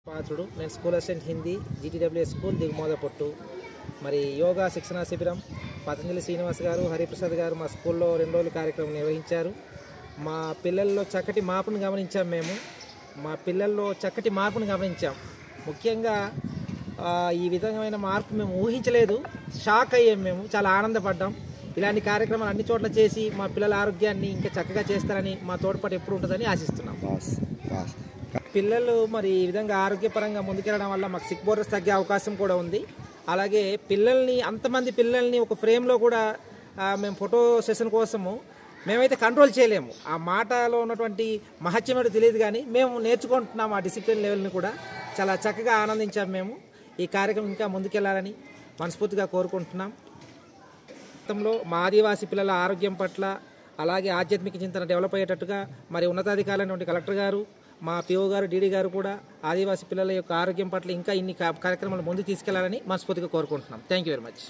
పాత్రుడు నేను school assistant Hindi జీటీడబ్ల్యూఎస్ school దిగుమోదపొట్టు. మరి యోగా శిక్షణా శిబిరం పతంజలి శ్రీనివాస్ గారు, హరిప్రసాద్ గారు మా స్కూల్లో 2 రోజుల కార్యక్రమం నిర్వహించారు. మా పిల్లల్లో చక్కటి మార్పును గమనించాం. మా పిల్లల్లో చక్కటి మార్పును గమనించాం. ముఖ్యంగా ఈ విధమైన మార్పు మేము ఊహించలేదు, షాక్ అయ్యాం. మేము చాలా ఆనందపడ్డాం. ఇలాంటి కార్యక్రమాలు అన్ని చోట్ల చేసి మా పిల్లల ఆరోగ్యాన్ని ఇంకా చక్కగా చేస్తారని మా తోడ్పాటు ఎప్పుడు ఉంటుందని ఆశిస్తున్నాం. పిల్లలు మరి ఈ విధంగా ఆరోగ్యపరంగా ముందుకెళ్ళడం వల్ల మాకు సిక్ బోర్డర్స్ తగ్గే అవకాశం కూడా ఉంది. అలాగే పిల్లల్ని అంతమంది పిల్లల్ని ఒక ఫ్రేమ్లో కూడా మేము ఫోటో సెషన్ కోసము మేమైతే కంట్రోల్ చేయలేము. ఆ మాటలో ఉన్నటువంటి మహత్యం ఏంటో తెలియదు, కానీ మేము నేర్చుకుంటున్నాం. ఆ డిసిప్లిన్ లెవెల్ని కూడా చాలా చక్కగా ఆనందించాము. మేము ఈ కార్యక్రమం ఇంకా ముందుకెళ్లాలని మనస్ఫూర్తిగా కోరుకుంటున్నాం. గతంలో మా ఆదివాసీ పిల్లల ఆరోగ్యం పట్ల అలాగే ఆధ్యాత్మిక చింతన డెవలప్ అయ్యేటట్టుగా మరి ఉన్నతాధికారులైనటువంటి కలెక్టర్ గారు, మా పిఓ గారు, డీడీ గారు కూడా ఆదివాసీ పిల్లల యొక్క ఆరోగ్యం పట్ల ఇంకా ఇన్ని కార్యక్రమాలు ముందుకు తీసుకెళ్లాలని మనస్ఫూర్తిగా కోరుకుంటున్నాం. Thank you very much.